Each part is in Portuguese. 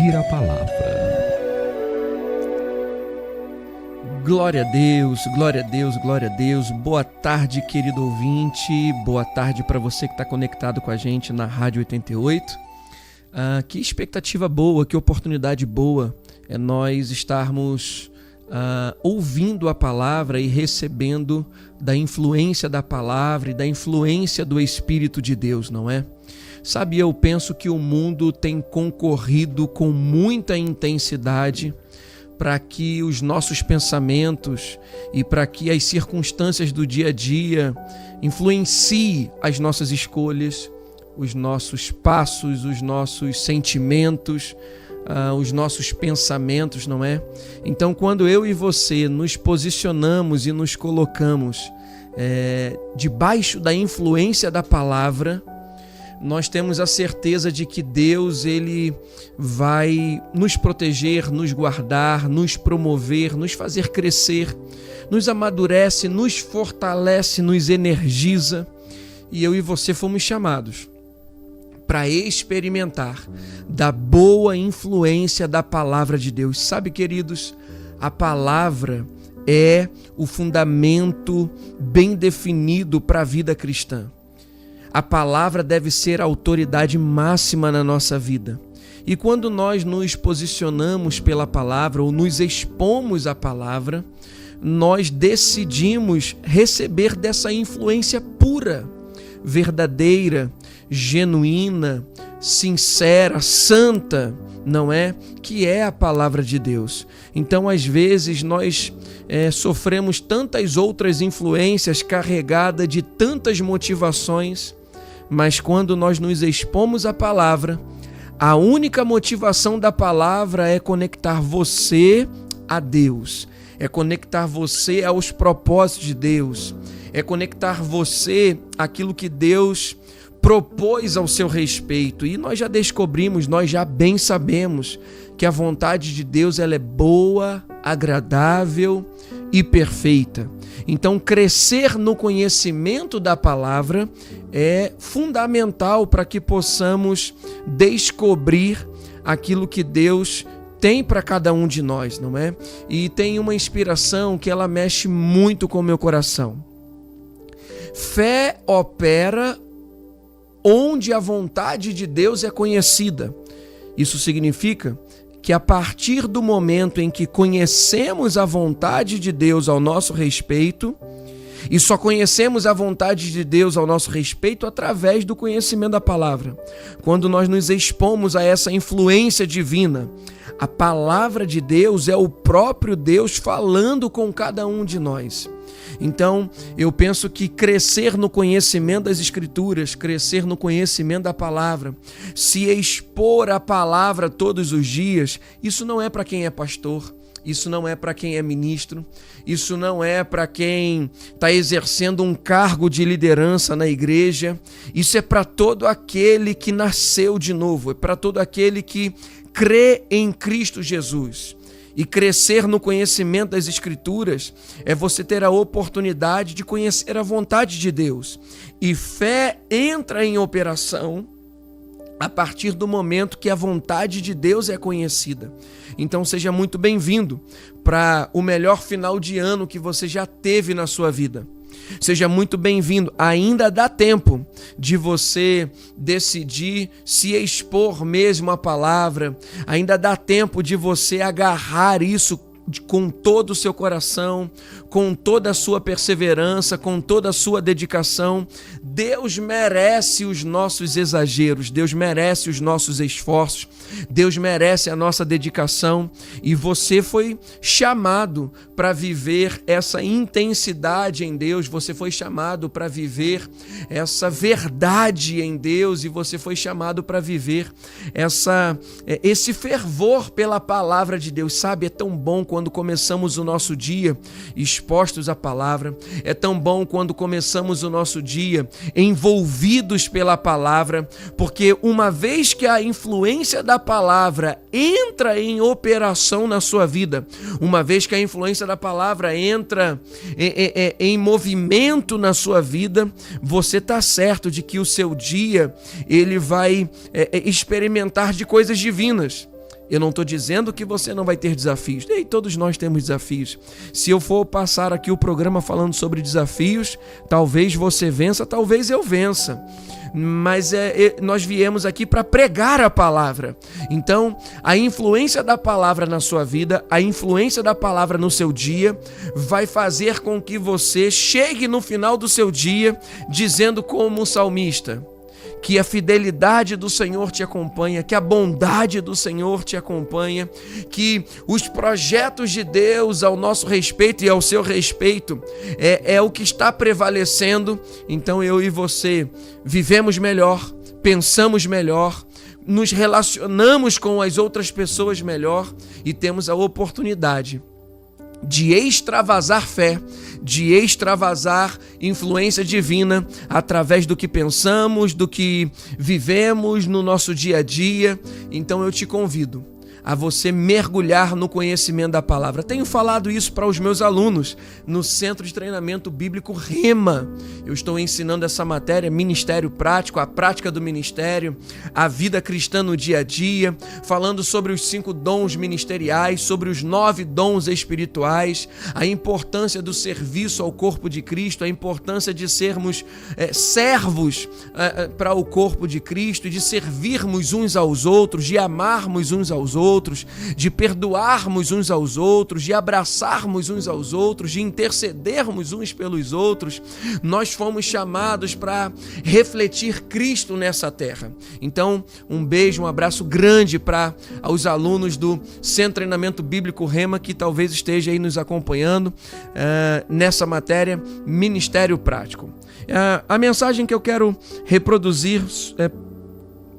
ouvir a palavra. Glória a Deus, glória a Deus, glória a Deus. Boa tarde, querido ouvinte. Boa tarde para você que está conectado com a gente na Rádio 88. Que expectativa boa, que oportunidade boa é nós estarmos ouvindo a palavra e recebendo da influência da palavra e da influência do Espírito de Deus, não é? Sabe, eu penso que o mundo tem concorrido com muita intensidade para que os nossos pensamentos e para que as circunstâncias do dia a dia influenciem as nossas escolhas, os nossos passos, os nossos sentimentos, os nossos pensamentos, não é? Então, quando eu e você nos posicionamos e nos colocamos debaixo da influência da palavra, nós temos a certeza de que Deus ele vai nos proteger, nos guardar, nos promover, nos fazer crescer, nos amadurece, nos fortalece, nos energiza. E eu e você fomos chamados para experimentar da boa influência da palavra de Deus. Sabe, queridos, a palavra é o fundamento bem definido para a vida cristã. A palavra deve ser a autoridade máxima na nossa vida. E quando nós nos posicionamos pela palavra ou nos expomos à palavra, nós decidimos receber dessa influência pura, verdadeira, genuína, sincera, santa, não é? Que é a palavra de Deus. Então, às vezes, nós sofremos tantas outras influências carregadas de tantas motivações, mas quando nós nos expomos à palavra, a única motivação da palavra é conectar você a Deus, é conectar você aos propósitos de Deus, é conectar você àquilo que Deus propôs ao seu respeito. E nós já descobrimos, nós já bem sabemos que a vontade de Deus ela é boa, agradável e perfeita. Então, crescer no conhecimento da palavra é fundamental para que possamos descobrir aquilo que Deus tem para cada um de nós, não é? E tem uma inspiração que ela mexe muito com o meu coração. Fé opera onde a vontade de Deus é conhecida. Isso significa que a partir do momento em que conhecemos a vontade de Deus ao nosso respeito, e só conhecemos a vontade de Deus ao nosso respeito através do conhecimento da palavra. Quando nós nos expomos a essa influência divina, a palavra de Deus é o próprio Deus falando com cada um de nós. Então, eu penso que crescer no conhecimento das Escrituras, crescer no conhecimento da palavra, se expor à palavra todos os dias, isso não é para quem é pastor, isso não é para quem é ministro, isso não é para quem está exercendo um cargo de liderança na igreja, isso é para todo aquele que nasceu de novo, é para todo aquele que crê em Cristo Jesus. E crescer no conhecimento das Escrituras é você ter a oportunidade de conhecer a vontade de Deus. E fé entra em operação a partir do momento que a vontade de Deus é conhecida. Então seja muito bem-vindo para o melhor final de ano que você já teve na sua vida. Seja muito bem-vindo. Ainda dá tempo de você decidir se expor mesmo à palavra. Ainda dá tempo de você agarrar isso com todo o seu coração, com toda a sua perseverança, com toda a sua dedicação. Deus merece os nossos exageros, Deus merece os nossos esforços, Deus merece a nossa dedicação, e você foi chamado para viver essa intensidade em Deus, você foi chamado para viver essa verdade em Deus, e você foi chamado para viver esse fervor pela palavra de Deus. Sabe, é tão bom quando começamos o nosso dia expostos à palavra, é tão bom quando começamos o nosso dia envolvidos pela palavra, porque uma vez que a influência da palavra entra em operação na sua vida, uma vez que a influência da palavra entra em movimento na sua vida, você está certo de que o seu dia ele vai experimentar de coisas divinas. Eu não estou dizendo que você não vai ter desafios. E todos nós temos desafios. Se eu for passar aqui o programa falando sobre desafios, talvez você vença, talvez eu vença. Mas nós viemos aqui para pregar a palavra. Então, a influência da palavra na sua vida, a influência da palavra no seu dia, vai fazer com que você chegue no final do seu dia dizendo como o salmista, que a fidelidade do Senhor te acompanha, que a bondade do Senhor te acompanha, que os projetos de Deus ao nosso respeito e ao seu respeito é o que está prevalecendo. Então eu e você vivemos melhor, pensamos melhor, nos relacionamos com as outras pessoas melhor e temos a oportunidade de extravasar fé, de extravasar influência divina através do que pensamos, do que vivemos no nosso dia a dia. Então eu te convido a você mergulhar no conhecimento da palavra. Tenho falado isso para os meus alunos no Centro de Treinamento Bíblico Rema. Eu estou ensinando essa matéria, Ministério Prático, a prática do ministério, a vida cristã no dia a dia, falando sobre os 5 dons ministeriais, sobre os 9 dons espirituais, a importância do serviço ao corpo de Cristo, a importância de sermos servos para o corpo de Cristo, de servirmos uns aos outros, de amarmos uns aos outros, de perdoarmos uns aos outros, de abraçarmos uns aos outros, de intercedermos uns pelos outros. Nós fomos chamados para refletir Cristo nessa terra. Então, um beijo, um abraço grande para os alunos do Centro de Treinamento Bíblico Rema, que talvez esteja aí nos acompanhando nessa matéria, Ministério Prático. A mensagem que eu quero reproduzir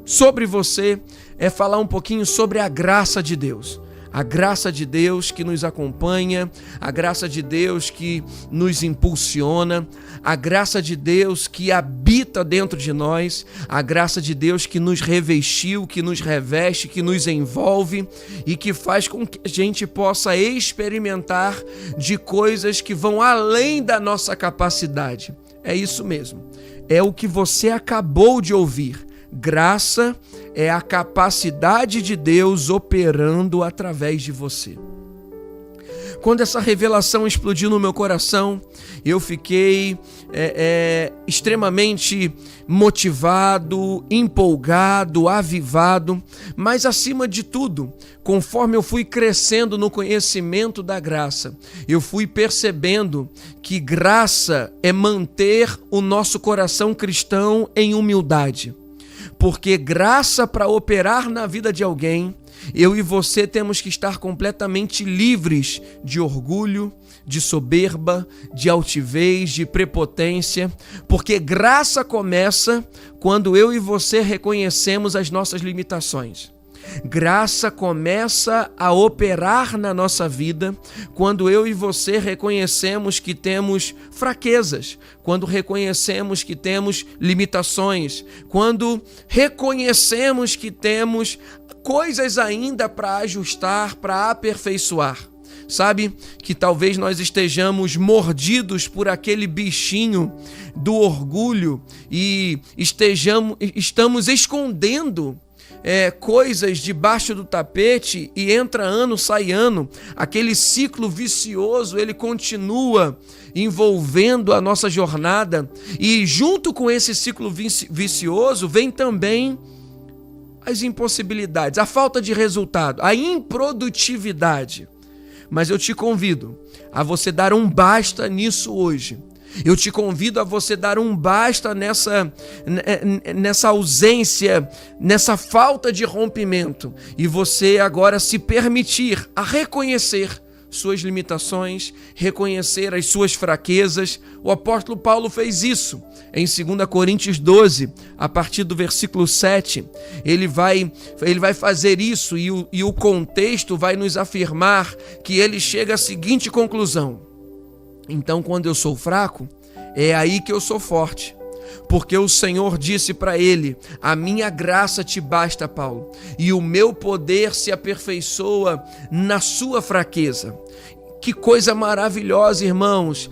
sobre você é falar um pouquinho sobre a graça de Deus. A graça de Deus que nos acompanha, a graça de Deus que nos impulsiona, a graça de Deus que habita dentro de nós, a graça de Deus que nos revestiu, que nos reveste, que nos envolve e que faz com que a gente possa experimentar de coisas que vão além da nossa capacidade. É isso mesmo. É o que você acabou de ouvir. Graça é a capacidade de Deus operando através de você. Quando essa revelação explodiu no meu coração, eu fiquei extremamente motivado, empolgado, avivado, mas acima de tudo, conforme eu fui crescendo no conhecimento da graça, eu fui percebendo que graça é manter o nosso coração cristão em humildade. Porque graça para operar na vida de alguém, eu e você temos que estar completamente livres de orgulho, de soberba, de altivez, de prepotência, porque graça começa quando eu e você reconhecemos as nossas limitações. Graça começa a operar na nossa vida quando eu e você reconhecemos que temos fraquezas, quando reconhecemos que temos limitações, quando reconhecemos que temos coisas ainda para ajustar, para aperfeiçoar. Sabe que talvez nós estejamos mordidos por aquele bichinho do orgulho e estamos escondendo coisas debaixo do tapete e entra ano, sai ano. Aquele ciclo vicioso, ele continua envolvendo a nossa jornada e junto com esse ciclo vicioso vem também as impossibilidades, a falta de resultado, a improdutividade. Mas eu te convido a você dar um basta nisso hoje. Eu te convido a você dar um basta nessa ausência, nessa falta de rompimento. E você agora se permitir a reconhecer suas limitações, reconhecer as suas fraquezas. O apóstolo Paulo fez isso em 2 Coríntios 12, a partir do versículo 7. Ele vai fazer isso e o contexto vai nos afirmar que ele chega à seguinte conclusão: então, quando eu sou fraco, é aí que eu sou forte. Porque o Senhor disse para ele: a minha graça te basta, Paulo, e o meu poder se aperfeiçoa na sua fraqueza. que coisa maravilhosa, irmãos,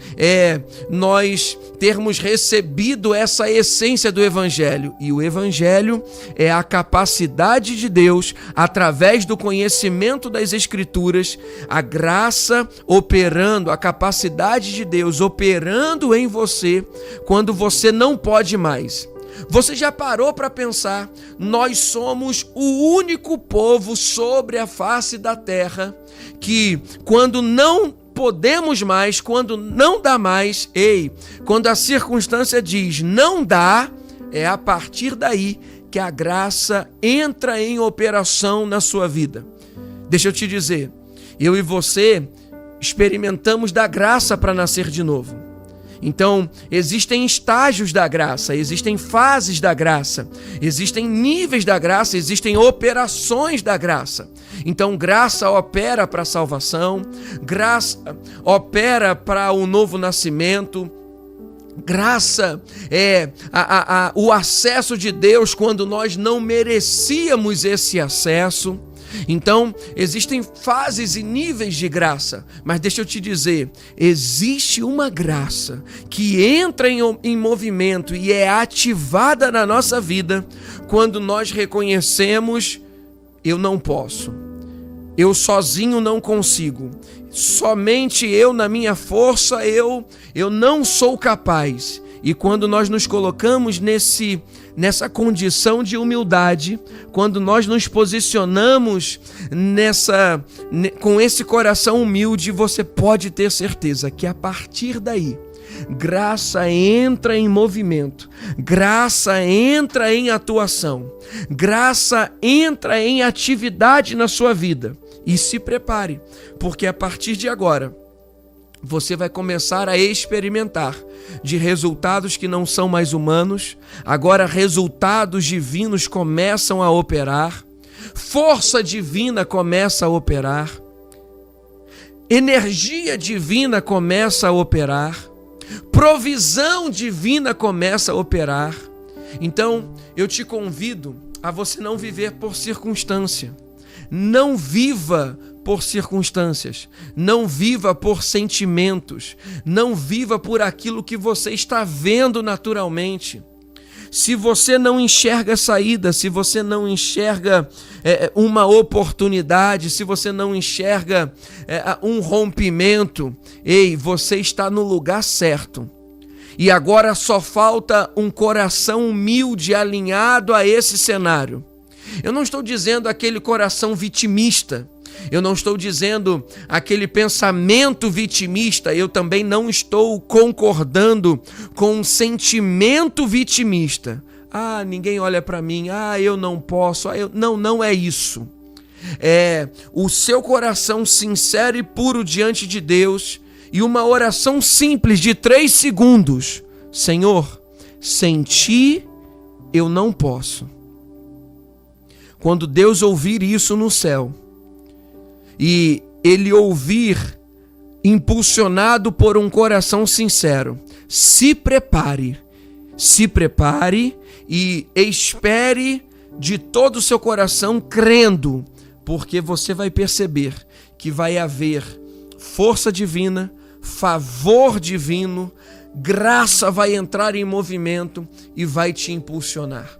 nós termos recebido essa essência do Evangelho. E o Evangelho é a capacidade de Deus, através do conhecimento das Escrituras, a graça operando, a capacidade de Deus operando em você quando você não pode mais. Você já parou para pensar? Nós somos o único povo sobre a face da terra que, quando não podemos mais, quando não dá mais, quando a circunstância diz não dá, é a partir daí que a graça entra em operação na sua vida. Deixa eu te dizer, eu e você experimentamos da graça para nascer de novo. Então, existem estágios da graça, existem fases da graça, existem níveis da graça, existem operações da graça. Então, graça opera para a salvação, graça opera para o novo nascimento, graça é o acesso de Deus quando nós não merecíamos esse acesso. Então, existem fases e níveis de graça, mas deixa eu te dizer, existe uma graça que entra em movimento e é ativada na nossa vida quando nós reconhecemos: eu não posso, eu sozinho não consigo, somente eu na minha força, eu não sou capaz. E quando nós nos colocamos nessa condição de humildade, quando nós nos posicionamos com esse coração humilde, você pode ter certeza que a partir daí, graça entra em movimento, graça entra em atuação, graça entra em atividade na sua vida. E se prepare, porque a partir de agora, você vai começar a experimentar de resultados que não são mais humanos. Agora resultados divinos começam a operar, força divina começa a operar, energia divina começa a operar, provisão divina começa a operar. Então, eu te convido a você não viver por circunstância. Não viva por circunstâncias, não viva por sentimentos, não viva por aquilo que você está vendo naturalmente. Se você não enxerga saída, se você não enxerga uma oportunidade, se você não enxerga um rompimento, você está no lugar certo. E agora só falta um coração humilde alinhado a esse cenário. Eu não estou dizendo aquele coração vitimista, eu não estou dizendo aquele pensamento vitimista, eu também não estou concordando com um sentimento vitimista. Ninguém olha para mim, eu não posso, não é isso. É o seu coração sincero e puro diante de Deus e uma oração simples de 3 segundos. Senhor, sem ti eu não posso. Quando Deus ouvir isso no céu, e Ele ouvir impulsionado por um coração sincero, se prepare e espere de todo o seu coração crendo, porque você vai perceber que vai haver força divina, favor divino, graça vai entrar em movimento e vai te impulsionar.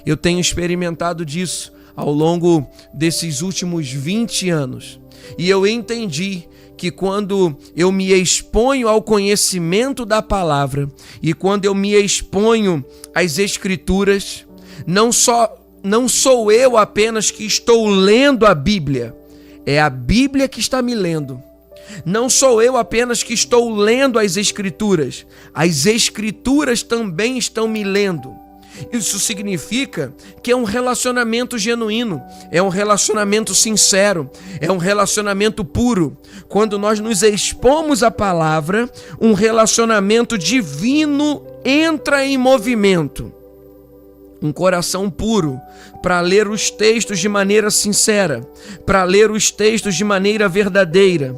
Eu tenho experimentado disso ao longo desses últimos 20 anos. E eu entendi que quando eu me exponho ao conhecimento da palavra e quando eu me exponho às Escrituras, não sou eu apenas que estou lendo a Bíblia, é a Bíblia que está me lendo. Não sou eu apenas que estou lendo as Escrituras também estão me lendo. Isso significa que é um relacionamento genuíno, é um relacionamento sincero, é um relacionamento puro. Quando nós nos expomos à palavra, um relacionamento divino entra em movimento. Um coração puro para ler os textos de maneira sincera, para ler os textos de maneira verdadeira.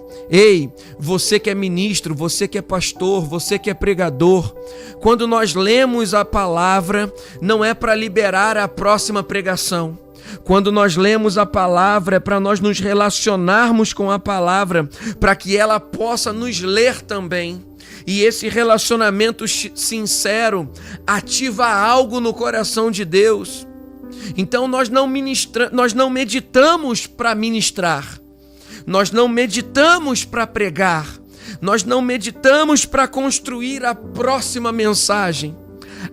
Você que é ministro, você que é pastor, você que é pregador, quando nós lemos a palavra, não é para liberar a próxima pregação, Quando nós lemos a palavra, é para nós nos relacionarmos com a palavra, para que ela possa nos ler também. E esse relacionamento sincero ativa algo no coração de Deus. Então nós não meditamos para ministrar, nós não meditamos para pregar, nós não meditamos para construir a próxima mensagem.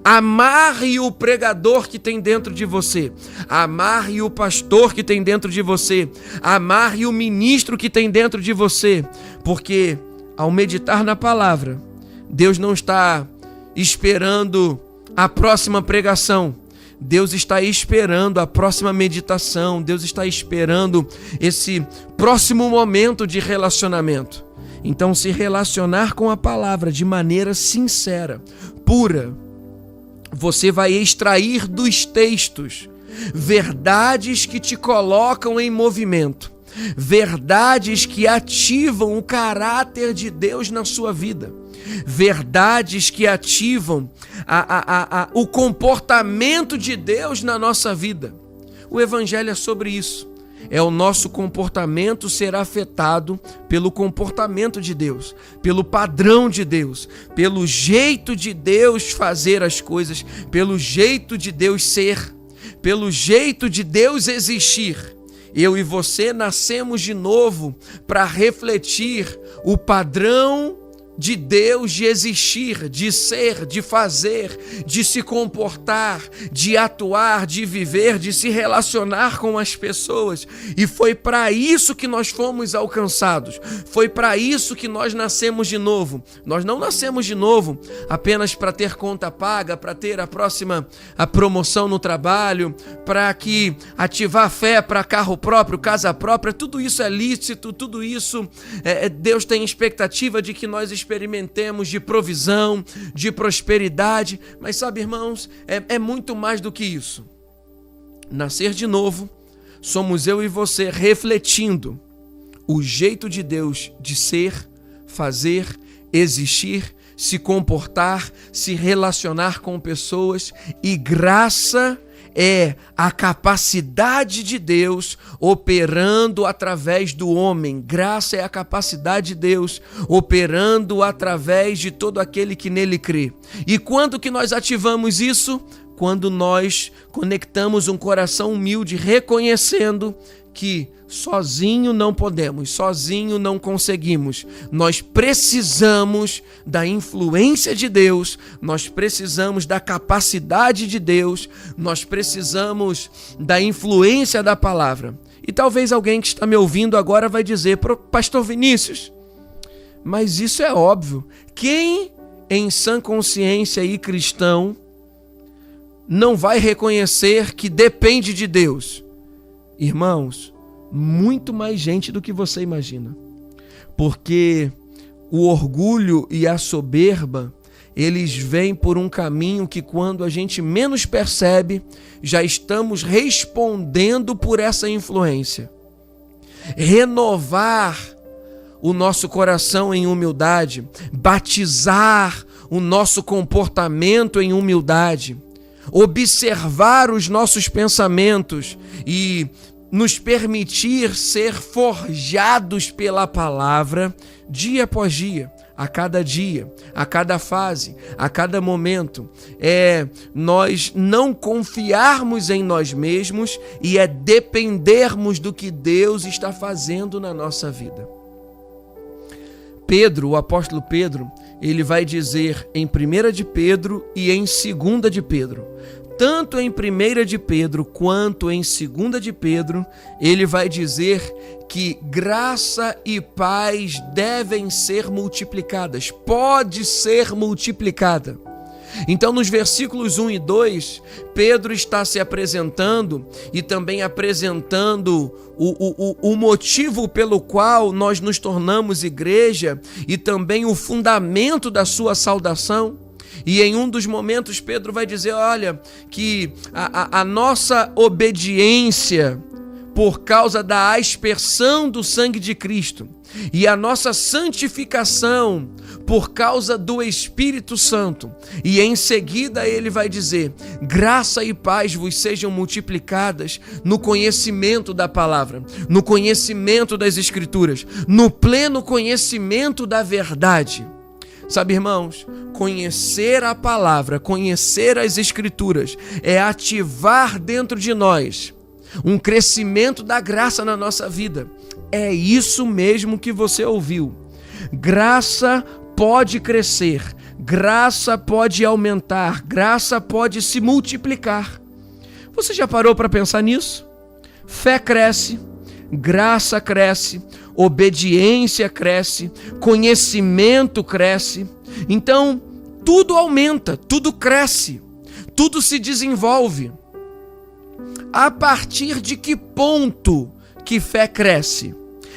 Amarre o pregador que tem dentro de você, amarre o pastor que tem dentro de você, amarre o ministro que tem dentro de você, porque ao meditar na palavra, Deus não está esperando a próxima pregação, Deus está esperando a próxima meditação, Deus está esperando esse próximo momento de relacionamento. Então, se relacionar com a palavra de maneira sincera, pura, você vai extrair dos textos verdades que te colocam em movimento, verdades que ativam o caráter de Deus na sua vida, verdades que ativam o comportamento de Deus na nossa vida. O Evangelho é sobre isso. É o nosso comportamento ser afetado pelo comportamento de Deus, pelo padrão de Deus, pelo jeito de Deus fazer as coisas, pelo jeito de Deus ser, pelo jeito de Deus existir. Eu e você nascemos de novo para refletir o padrão de Deus de existir, de ser, de fazer, de se comportar, de atuar, de viver, de se relacionar com as pessoas. E foi para isso que nós fomos alcançados. Foi para isso que nós nascemos de novo. Nós não nascemos de novo apenas para ter conta paga, para ter a promoção no trabalho, para que ativar fé para carro próprio, casa própria. Tudo isso é lícito, tudo isso Deus tem expectativa de que nós experimentemos de provisão, de prosperidade, mas sabe, irmãos, é muito mais do que isso. Nascer de novo, somos eu e você refletindo o jeito de Deus de ser, fazer, existir, se comportar, se relacionar com pessoas, e graça é a capacidade de Deus operando através do homem. Graça é a capacidade de Deus operando através de todo aquele que nele crê. E quando que nós ativamos isso? Quando nós conectamos um coração humilde, reconhecendo que sozinho não podemos, sozinho não conseguimos. Nós precisamos da influência de Deus, nós precisamos da capacidade de Deus, nós precisamos da influência da palavra. E talvez alguém que está me ouvindo agora vai dizer: Pastor Vinícius, mas isso é óbvio. Quem em sã consciência e cristão não vai reconhecer que depende de Deus? Irmãos, muito mais gente do que você imagina. Porque o orgulho e a soberba, eles vêm por um caminho que, quando a gente menos percebe, já estamos respondendo por essa influência. Renovar o nosso coração em humildade, batizar o nosso comportamento em humildade, observar os nossos pensamentos e nos permitir ser forjados pela palavra dia após dia, a cada fase, a cada momento. É nós não confiarmos em nós mesmos e é dependermos do que Deus está fazendo na nossa vida. Pedro, o apóstolo Pedro, ele vai dizer em 1 de Pedro e em 2 de Pedro, tanto em 1 de Pedro quanto em 2 de Pedro, ele vai dizer que graça e paz devem ser multiplicadas, pode ser multiplicada. Então, nos versículos 1 e 2, Pedro está se apresentando e também apresentando o motivo pelo qual nós nos tornamos igreja e também o fundamento da sua saudação. E em um dos momentos Pedro vai dizer, olha, que a nossa obediência por causa da aspersão do sangue de Cristo e a nossa santificação por causa do Espírito Santo. E em seguida ele vai dizer: graça e paz vos sejam multiplicadas no conhecimento da palavra, no conhecimento das Escrituras, no pleno conhecimento da verdade. Sabe, irmãos, conhecer a palavra, conhecer as Escrituras é ativar dentro de nós um crescimento da graça na nossa vida. É isso mesmo que você ouviu. Graça pode crescer, graça pode aumentar, graça pode se multiplicar. Você já parou para pensar nisso? Fé cresce, graça cresce, obediência cresce, conhecimento cresce. Então, tudo aumenta, tudo cresce, tudo se desenvolve. A partir de que ponto que fé cresce?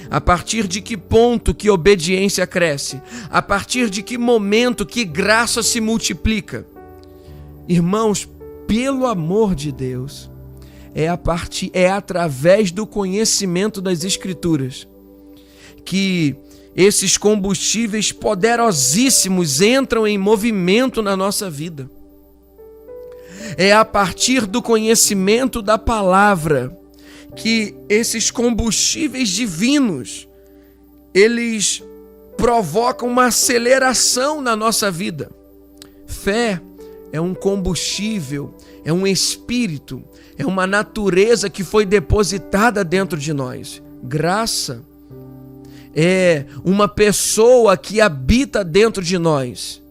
A partir de que ponto que obediência cresce? A partir de que momento que graça se multiplica? Irmãos, pelo amor de Deus, é através do conhecimento das Escrituras que esses combustíveis poderosíssimos entram em movimento na nossa vida. É a partir do conhecimento da palavra que esses combustíveis divinos, eles provocam uma aceleração na nossa vida. Fé é um combustível, é um espírito, é uma natureza que foi depositada dentro de nós. Graça é uma pessoa que habita dentro de nós.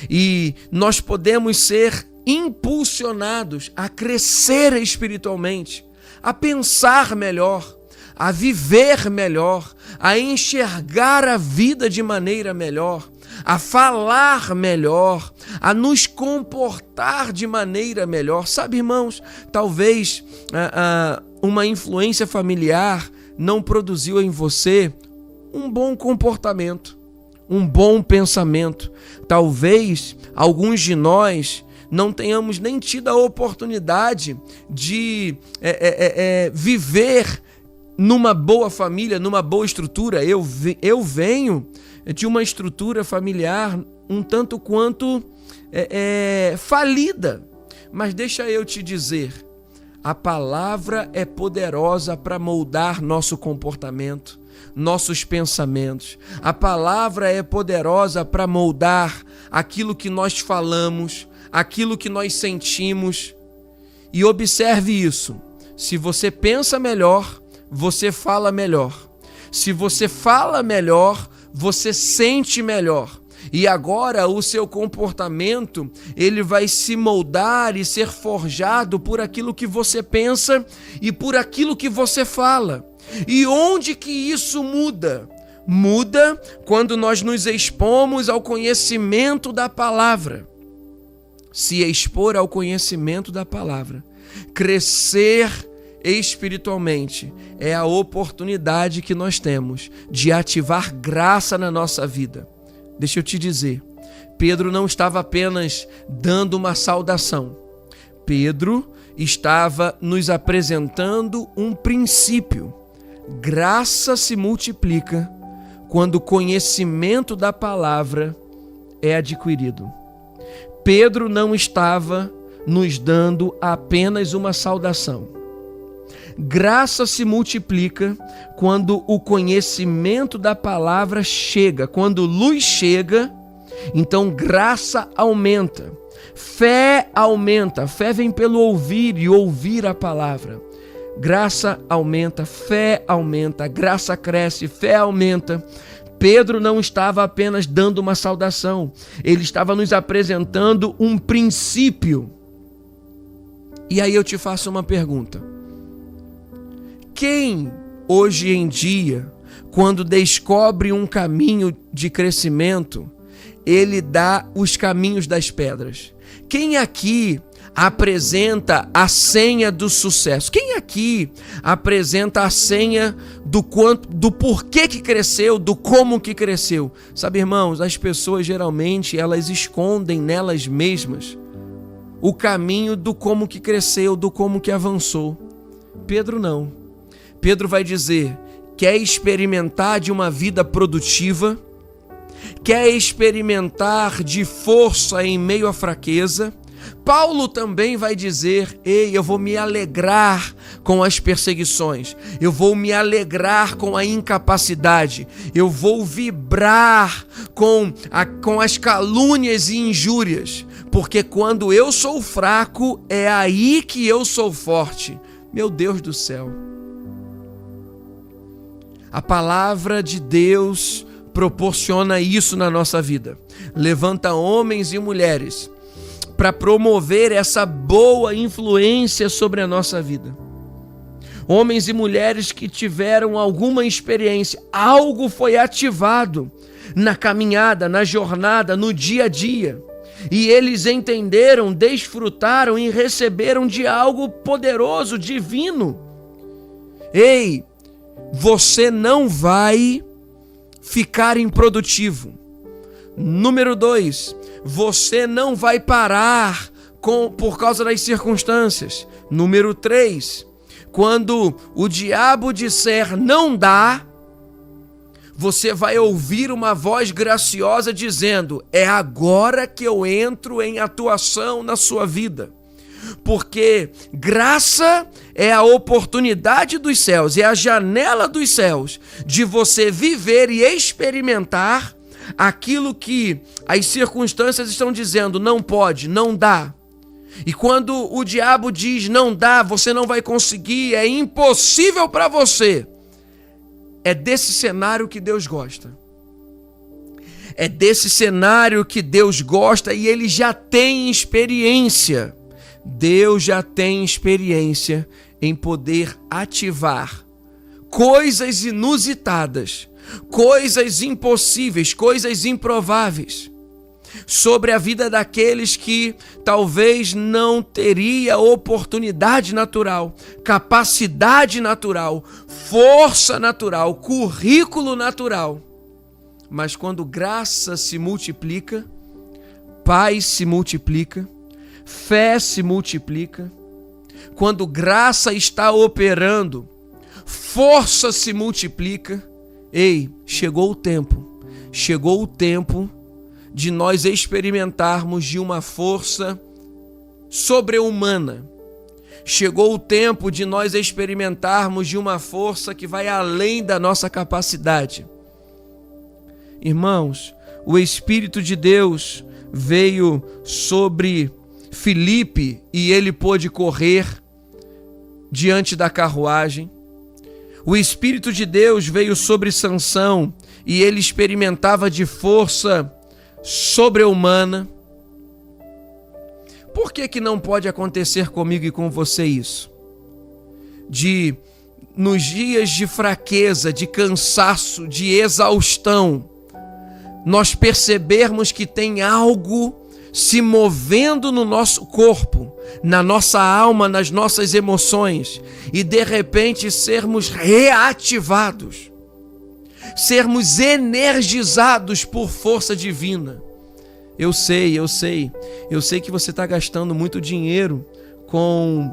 E nós podemos ser impulsionados a crescer espiritualmente, a pensar melhor, a viver melhor, a enxergar a vida de maneira melhor, a falar melhor, a nos comportar de maneira melhor. Sabe, irmãos, talvez uma influência familiar não produziu em você um bom comportamento, um bom pensamento. Talvez alguns de nós não tenhamos nem tido a oportunidade de viver numa boa família, numa boa estrutura. Eu venho de uma estrutura familiar um tanto quanto falida. Mas deixa eu te dizer, a palavra é poderosa para moldar nosso comportamento, nossos pensamentos. A palavra é poderosa para moldar aquilo que nós falamos, aquilo que nós sentimos. E observe isso: se você pensa melhor, você fala melhor. Se você fala melhor, você sente melhor. E agora o seu comportamento, ele vai se moldar e ser forjado por aquilo que você pensa e por aquilo que você fala. E onde que isso muda? Muda quando nós nos expomos ao conhecimento da palavra. Se expor ao conhecimento da palavra, crescer espiritualmente, é a oportunidade que nós temos de ativar graça na nossa vida. Deixa eu te dizer, Pedro não estava apenas dando uma saudação. Pedro estava nos apresentando um princípio. Graça se multiplica quando o conhecimento da palavra é adquirido. Pedro não estava nos dando apenas uma saudação. Graça se multiplica quando o conhecimento da palavra chega. Quando luz chega, então graça aumenta. Fé aumenta. Fé vem pelo ouvir e ouvir a palavra. Graça aumenta, fé aumenta, graça cresce, fé aumenta. Pedro não estava apenas dando uma saudação, ele estava nos apresentando um princípio. E aí eu te faço uma pergunta: quem hoje em dia, quando descobre um caminho de crescimento, ele dá os caminhos das pedras? Quem aqui apresenta a senha do sucesso? Quem aqui apresenta a senha do porquê que cresceu, do como que cresceu? Sabe, irmãos, as pessoas geralmente elas escondem nelas mesmas o caminho do como que cresceu, do como que avançou. Pedro não. Pedro vai dizer: quer experimentar de uma vida produtiva? Quer experimentar de força em meio à fraqueza? Paulo também vai dizer: ei, eu vou me alegrar com as perseguições, eu vou me alegrar com a incapacidade, eu vou vibrar com as calúnias e injúrias, porque quando eu sou fraco, é aí que eu sou forte. Meu Deus do céu! A palavra de Deus proporciona isso na nossa vida. Levanta homens e mulheres para promover essa boa influência sobre a nossa vida. Homens e mulheres que tiveram alguma experiência, algo foi ativado na caminhada, na jornada, no dia a dia. E eles entenderam, desfrutaram e receberam de algo poderoso, divino. Ei, você não vai ficar improdutivo. Número 2, você não vai parar por causa das circunstâncias. Número 3, quando o diabo disser não dá, você vai ouvir uma voz graciosa dizendo: é agora que eu entro em atuação na sua vida. Porque graça é a oportunidade dos céus, é a janela dos céus de você viver e experimentar aquilo que as circunstâncias estão dizendo: não pode, não dá. E quando o diabo diz não dá, você não vai conseguir, é impossível para você, é desse cenário que Deus gosta. É desse cenário que Deus gosta e Ele já tem experiência. Deus já tem experiência em poder ativar coisas inusitadas, coisas impossíveis, coisas improváveis sobre a vida daqueles que talvez não teria oportunidade natural, capacidade natural, força natural, currículo natural. Mas quando graça se multiplica, paz se multiplica, fé se multiplica, quando graça está operando, força se multiplica. Ei, chegou o tempo de nós experimentarmos de uma força sobre-humana. Chegou o tempo de nós experimentarmos de uma força que vai além da nossa capacidade. Irmãos, o Espírito de Deus veio sobre Filipe e ele pôde correr diante da carruagem. O Espírito de Deus veio sobre Sansão e ele experimentava de força sobre-humana. Por que não pode acontecer comigo e com você isso? Nos dias de fraqueza, de cansaço, de exaustão, nós percebermos que tem algo se movendo no nosso corpo, na nossa alma, nas nossas emoções, e de repente sermos reativados, sermos energizados por força divina. Eu sei que você está gastando muito dinheiro com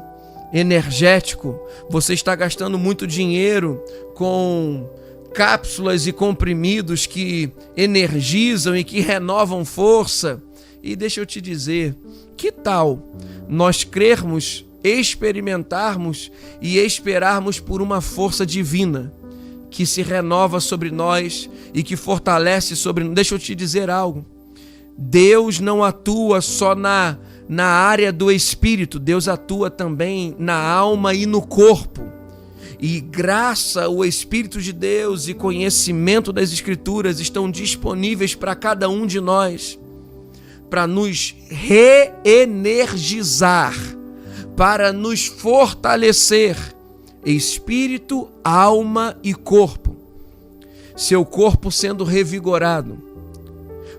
energético, você está gastando muito dinheiro com cápsulas e comprimidos que energizam e que renovam força. E deixa eu te dizer, que tal nós crermos, experimentarmos e esperarmos por uma força divina que se renova sobre nós e que fortalece sobre nós? Deixa eu te dizer algo. Deus não atua só na área do espírito, Deus atua também na alma e no corpo. E graça, o Espírito de Deus e conhecimento das Escrituras estão disponíveis para cada um de nós, para nos reenergizar, para nos fortalecer, espírito, alma e corpo. Seu corpo sendo revigorado.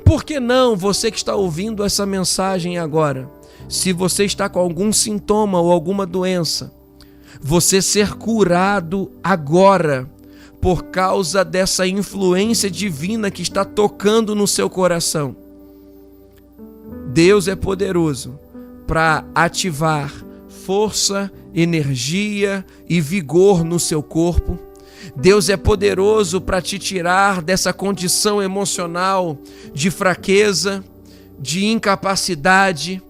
Por que não, você que está ouvindo essa mensagem agora, se você está com algum sintoma ou alguma doença, você ser curado agora, por causa dessa influência divina que está tocando no seu coração? Deus é poderoso para ativar força energia e vigor no seu corpo. Deus é poderoso para te tirar dessa condição emocional de fraqueza, de incapacidade.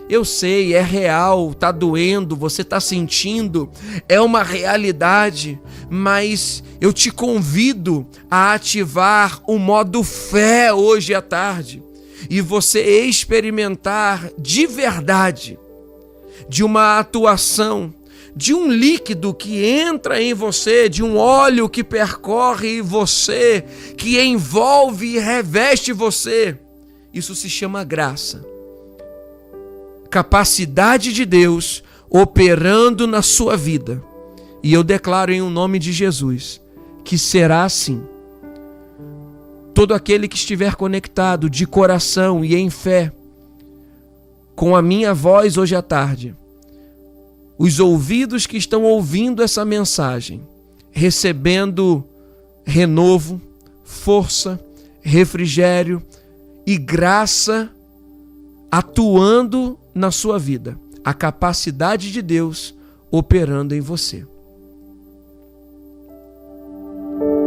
Eu sei, é real, tá doendo, você tá sentindo, é uma realidade, mas eu te convido a ativar o modo fé hoje à tarde e você experimentar de verdade, de uma atuação, de um líquido que entra em você, de um óleo que percorre você, que envolve e reveste você. Isso se chama graça. Capacidade de Deus operando na sua vida. E eu declaro em nome de Jesus que será assim. Todo aquele que estiver conectado de coração e em fé com a minha voz hoje à tarde, os ouvidos que estão ouvindo essa mensagem, recebendo renovo, força, refrigério e graça atuando na sua vida, a capacidade de Deus operando em você.